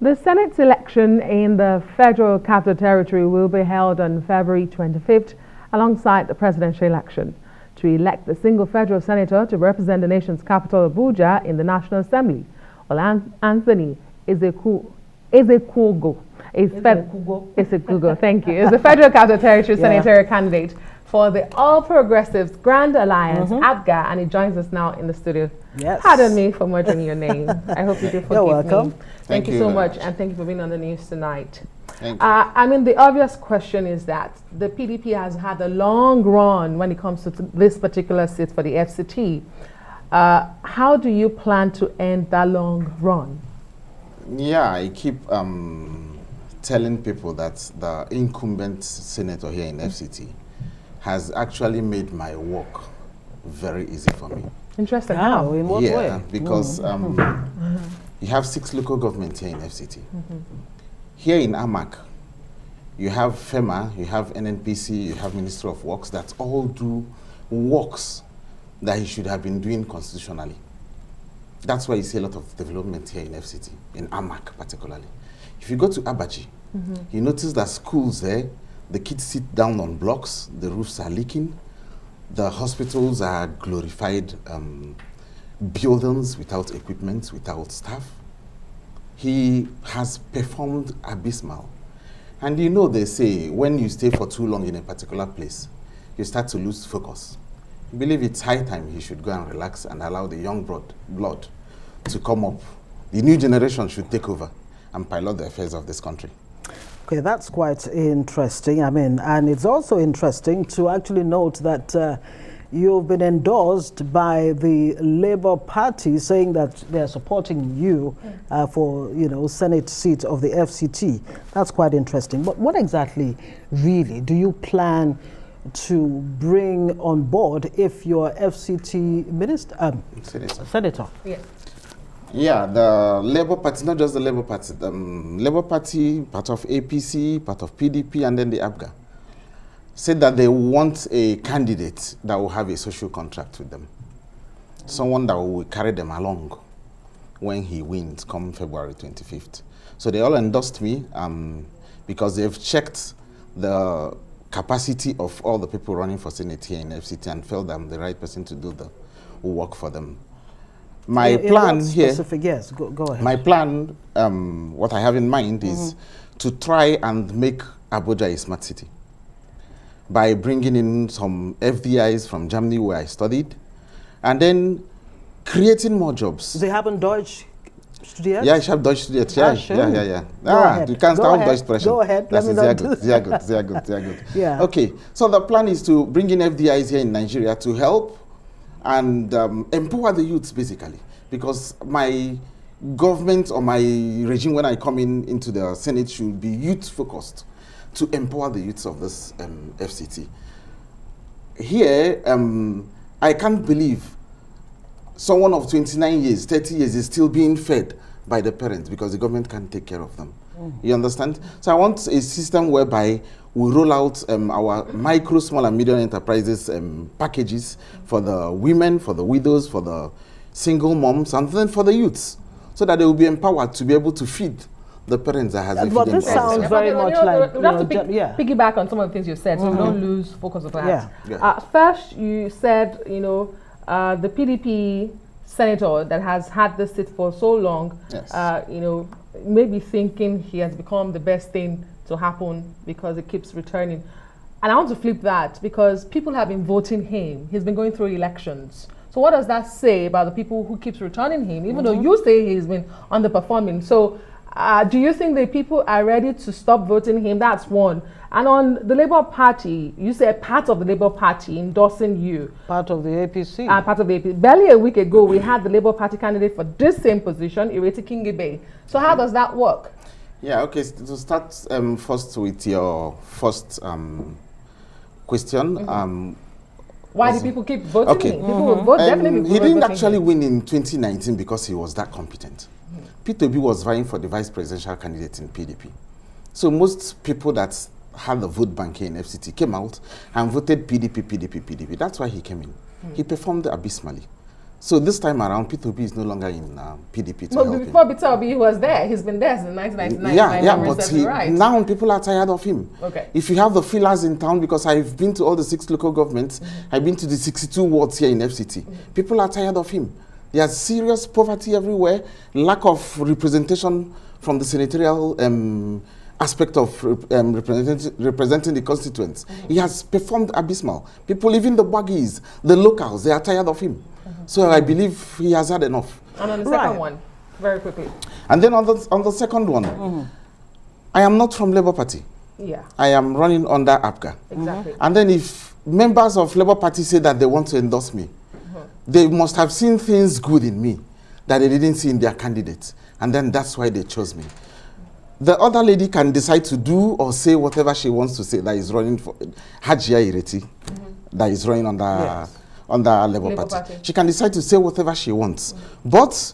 The Senate election in the Federal Capital Territory will be held on February 25th alongside the presidential election to elect a single federal senator to represent the nation's capital, Abuja, in the National Assembly. Well, Anthony Ezekwugo, thank you, is the Federal Capital Territory senatorial candidate for the All Progressives Grand Alliance, ABGA, and he joins us now in the studio. Yes. Pardon me for murdering your name. I hope you do forgive You're welcome. me. Thank you so much, and thank you for being on the news tonight. Thank you. I mean, the obvious question is that the PDP has had a long run when it comes to this particular seat for the FCT. How do you plan to end that long run? Yeah, I keep telling people that the incumbent senator here in FCT has actually made my work very easy for me. Interesting. How? In what way? Yeah, because you have 6 local governments here in FCT. Here in AMAC, you have FEMA, you have NNPC, you have Ministry of Works that all do works that he should have been doing constitutionally. That's why you see a lot of development here in FCT, in AMAC particularly. If you go to Abaji, you notice that schools there, the kids sit down on blocks, the roofs are leaking, the hospitals are glorified buildings without equipment, without staff. He has performed abysmal. And you know, they say when you stay for too long in a particular place, you start to lose focus. I believe it's high time he should go and relax and allow the young blood to come up. The new generation should take over and pilot the affairs of this country. Okay, that's quite interesting. I mean, and it's also interesting to actually note that you've been endorsed by the Labour Party, saying that they're supporting you for, Senate seat of the FCT. That's quite interesting. But what exactly, really, do you plan to bring on board if you're FCT senator? Yeah. Yeah, the Labour Party, not just the Labour Party, the Labour Party, part of APC, part of PDP, and then the ABGA, said that they want a candidate that will have a social contract with them. Someone that will carry them along when he wins come February 25th. So they all endorsed me because they've checked the capacity of all the people running for Senate here in FCT and felt I'm the right person to do the work for them. My plan here, yes, go ahead. My plan, what I have in mind is to try and make Abuja a smart city by bringing in some FDIs from Germany where I studied, and then creating more jobs. They haven't Deutsch studiert? Yeah, ich habe Deutsch studiert. Yeah, sure. Yeah. You can't start Deutsch sprechen. Go ahead. That's sehr good. Yeah. Okay, so the plan is to bring in FDIs here in Nigeria to help and empower the youths, basically, because my government or my regime, when I come into the Senate, should be youth-focused to empower the youths of this FCT. Here, I can't believe someone of 29 years, 30 years is still being fed by the parents because the government can't take care of them. You understand? So I want a system whereby we roll out our micro, small and medium enterprises packages for the women, for the widows, for the single moms, and then for the youths, so that they will be empowered to be able to feed the parents that has But this sounds very much like... We have to piggyback on some of the things you said, so we don't lose focus of that. First, you said, the PDP senator that has had this seat for so long, maybe thinking he has become the best thing to happen because it keeps returning. And I want to flip that because people have been voting him. He's been going through elections. So what does that say about the people who keeps returning him, even though you say he's been underperforming? So do you think the people are ready to stop voting him? That's one. And on the Labour Party, you said part of the Labour Party endorsing you. Part of the APC. Part of the APC. Barely a week ago, we had the Labour Party candidate for this same position, Ireti Kingibe. So how does that work? Yeah, okay, to start first with your first question. Why do people keep voting him? People will vote, definitely. He didn't actually win in 2019 because he was that competent. Peter Obi was vying for the vice presidential candidate in PDP. So most people that had the vote bank here in FCT came out and voted PDP. That's why he came in. He performed abysmally. So this time around, P2B is no longer in PDP to help him. Before P2B, he was there. He's been there since 1999. Yeah, but now people are tired of him. Okay. If you have the fillers in town, because I've been to all the 6 local governments, I've been to the 62 wards here in FCT. People are tired of him. There's serious poverty everywhere, lack of representation from the senatorial aspect of representing the constituents. He has performed abysmal. People, even the buggies, the locals, they are tired of him. So I believe he has had enough. And on the second one, very quickly. And then on the second one, I am not from Labour Party. Yeah. I am running under APGA. Exactly. And then if members of Labour Party say that they want to endorse me, they must have seen things good in me that they didn't see in their candidates. And then that's why they chose me. The other lady can decide to do or say whatever she wants to say that is running for Hajia Ireti, that is running under Labour Party. She can decide to say whatever she wants. But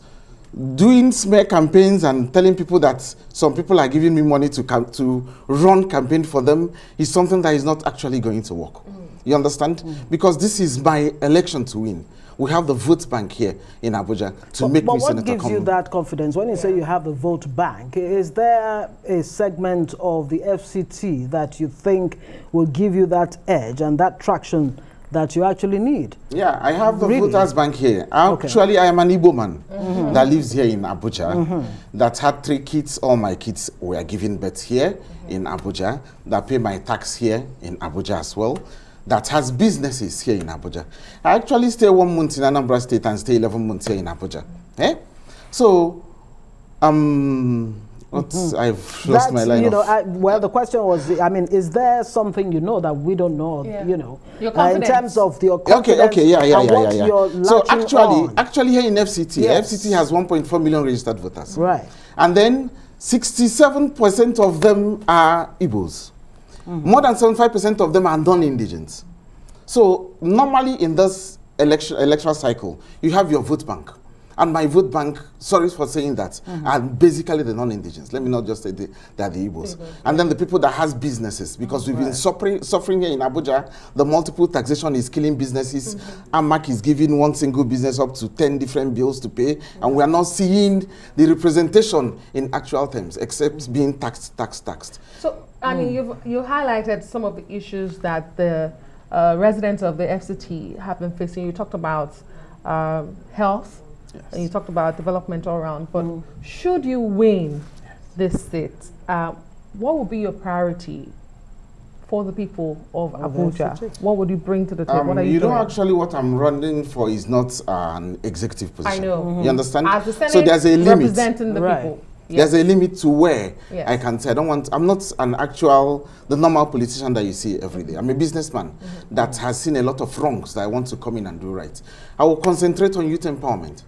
doing smear campaigns and telling people that some people are giving me money to run campaign for them is something that is not actually going to work. You understand? Because this is my election to win. We have the vote bank here in Abuja to make me senator. But what gives you that confidence? When you say you have the vote bank, is there a segment of the FCT that you think will give you that edge and that traction that you actually need? Yeah, I have the voters bank here. Actually, I am an Igbo man that lives here in Abuja, that had 3 kids. All my kids were given birth here in Abuja, that pay my tax here in Abuja as well, that has businesses here in Abuja. I actually stay 1 month in Anambra State and stay 11 months here in Abuja. So, I've lost my line. Well, the question was, I mean, is there something you know that we don't know? You know, in terms of your confidence. Yeah. So actually, here in FCT, FCT has 1.4 million registered voters. Right. And then 67% of them are Igbos. More than 75% of them are non-indigents. So normally in this electoral cycle, you have your vote bank. And my vote bank, sorry for saying that, are basically the non-indigents. Let me not just say they are the Igbos. And then the people that has businesses, because we've been suffering here in Abuja. The multiple taxation is killing businesses. AMAC is giving one single business up to 10 different bills to pay. And we are not seeing the representation in actual terms, except being taxed. So, I mean, you highlighted some of the issues that the residents of the FCT have been facing. You talked about health. And you talked about development all around, but should you win this seat, what would be your priority for the people of Abuja? What would you bring to the table? What are you doing? Actually, what I'm running for is not an executive position. I know. You understand? As the Senate, so there's a limit. Representing the people. There's a limit to where I can say, I'm not the normal politician that you see every day. I'm a businessman that has seen a lot of wrongs that I want to come in and do right. I will concentrate on youth empowerment.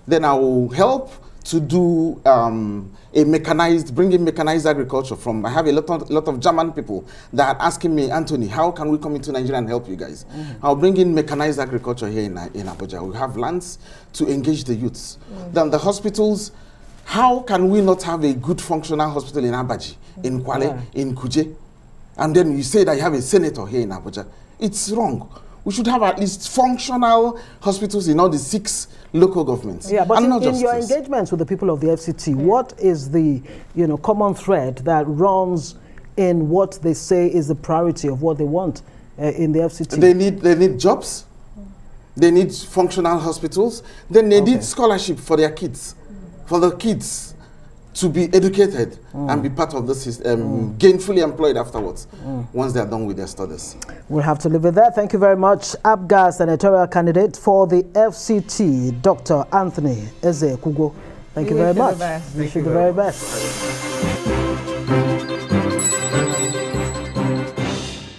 Then I will help to do bring in mechanized agriculture from. I have a lot of German people that are asking me, Anthony, how can we come into Nigeria and help you guys? I'll bring in mechanized agriculture here in Abuja. We have lands to engage the youths. Then the hospitals. How can we not have a good functional hospital in Abaji, in Kwale, in Kuje? And then you say that you have a senator here in Abuja. It's wrong. We should have at least functional hospitals in all the 6 local governments. Yeah, but in your engagements with the people of the FCT, what is the common thread that runs in what they say is the priority of what they want in the FCT? They need jobs. They need functional hospitals. Then they need scholarship for their kids. For the kids to be educated and be part of the system, gainfully employed afterwards, once they are done with their studies. We'll have to leave it there. Thank you very much. APGA senatorial candidate for the FCT, Dr. Anthony Ezekwugo. Thank you very much. Wish you the very best.